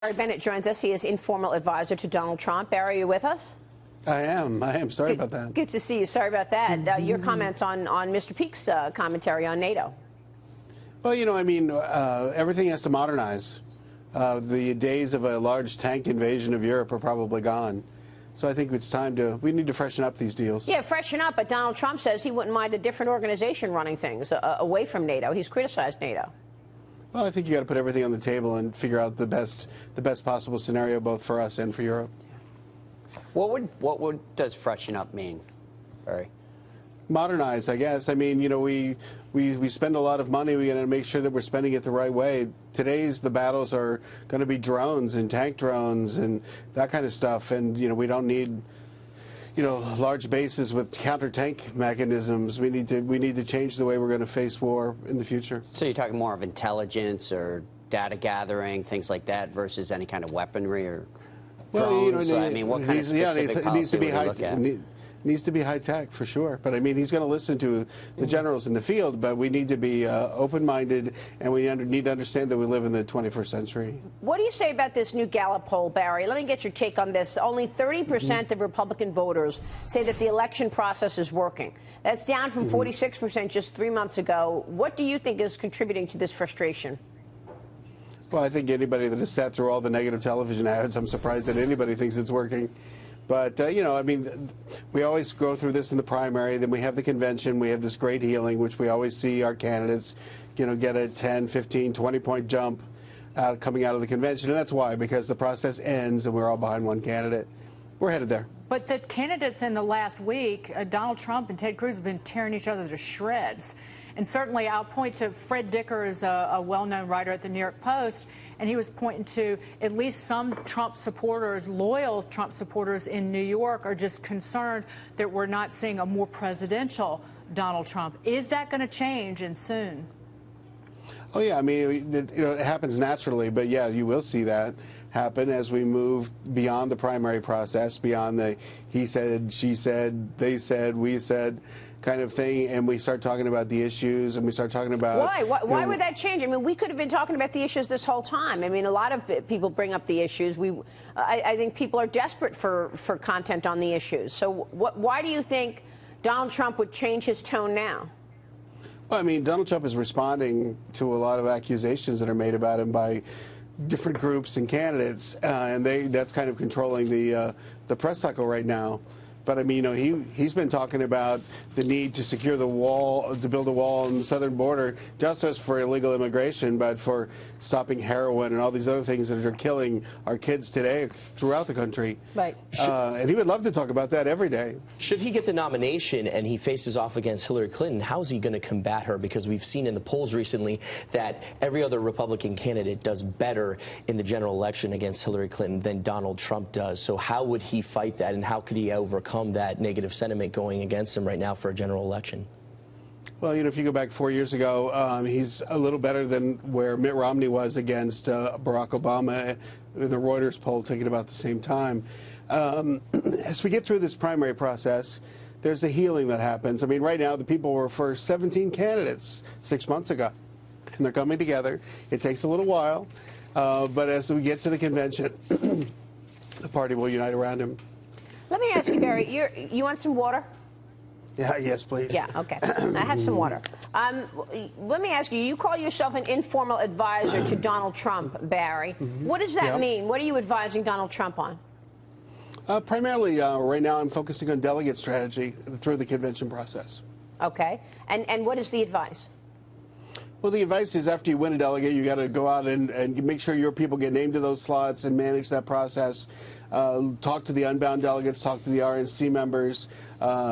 Barry Bennett joins us. He is informal advisor to Donald Trump. Barry, are you with us? I am. Sorry about that. Good to see you. Sorry about that. Your comments on Mr. Peake's commentary on NATO. Well, you know, I mean, everything has to modernize. The days of a large tank invasion of Europe are probably gone. So I think it's time we need to freshen up these deals. Yeah, freshen up, but Donald Trump says he wouldn't mind a different organization running things away from NATO. He's criticized NATO. Well, I think you got to put everything on the table and figure out the best possible scenario both for us and for Europe. What does freshen up mean, Barry? Modernize, I guess. I mean, you know, we spend a lot of money. We got to make sure that we're spending it the right way. The battles are going to be drones and tank drones and that kind of stuff. And you know, we don't need, you know, large bases with counter-tank mechanisms. We need to change the way we're going to face war in the future. So you're talking more of intelligence or data gathering, things like that, versus any kind of weaponry or drones? Well, you know, I mean, what kind of specific policy would you look at? Needs to be high tech for sure, but I mean, he's going to listen to the generals in the field, but we need to be open-minded, and we need to understand that we live in the 21st century. What do you say about this new Gallup poll, Barry? Let me get your take on this. Only 30% of Republican voters say that the election process is working. That's down from 46% just 3 months ago. What do you think is contributing to this frustration? Well, I think anybody that has sat through all the negative television ads, I'm surprised that anybody thinks it's working. But, you know, I mean, we always go through this in the primary, then we have the convention, we have this great healing, which we always see our candidates, you know, get a 10, 15, 20-point jump coming out of the convention. And that's why, because the process ends and we're all behind one candidate. We're headed there. But the candidates in the last week, Donald Trump and Ted Cruz, have been tearing each other to shreds. And certainly I'll point to Fred Dickers, a well-known writer at the New York Post, and he was pointing to at least some Trump supporters, loyal Trump supporters in New York, are just concerned that we're not seeing a more presidential Donald Trump. Is that going to change, and soon? Oh, yeah. I mean, it happens naturally, but, yeah, you will see that happen as we move beyond the primary process, beyond the he said, she said, they said, we said kind of thing, and we start talking about the issues, and we start talking about... Why would that change? I mean, we could have been talking about the issues this whole time. I mean, a lot of people bring up the issues. I think people are desperate for content on the issues. So why do you think Donald Trump would change his tone now? Well, I mean, Donald Trump is responding to a lot of accusations that are made about him by different groups and candidates, and that's kind of controlling the press cycle right now. But I mean, you know, he's been talking about the need to secure the wall, to build a wall on the southern border, just as for illegal immigration, but for stopping heroin and all these other things that are killing our kids today throughout the country. Right. And he would love to talk about that every day. Should he get the nomination and he faces off against Hillary Clinton, how is he going to combat her? Because we've seen in the polls recently that every other Republican candidate does better in the general election against Hillary Clinton than Donald Trump does. So how would he fight that, and how could he overcome that negative sentiment going against him right now for a general election? Well, you know, if you go back 4 years ago, he's a little better than where Mitt Romney was against Barack Obama in the Reuters poll taken about the same time. As we get through this primary process, there's a healing that happens. I mean, right now, the people were for 17 candidates 6 months ago, and they're coming together. It takes a little while, but as we get to the convention, the party will unite around him. Let me ask you, Barry, you want some water? Yeah, yes, please. Yeah, okay. I have some water. Let me ask you, you call yourself an informal advisor to Donald Trump, Barry. What does that mean? What are you advising Donald Trump on? Primarily, right now, I'm focusing on delegate strategy through the convention process. Okay. And what is the advice? Well, the advice is after you win a delegate, you got to go out and make sure your people get named to those slots and manage that process. Talk to the unbound delegates, talk to the RNC members.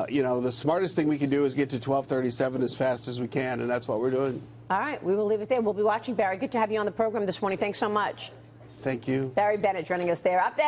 You know, the smartest thing we can do is get to 1237 as fast as we can, and that's what we're doing. All right, we will leave it there. We'll be watching, Barry. Good to have you on the program this morning. Thanks so much. Thank you. Barry Bennett joining us there. Up next.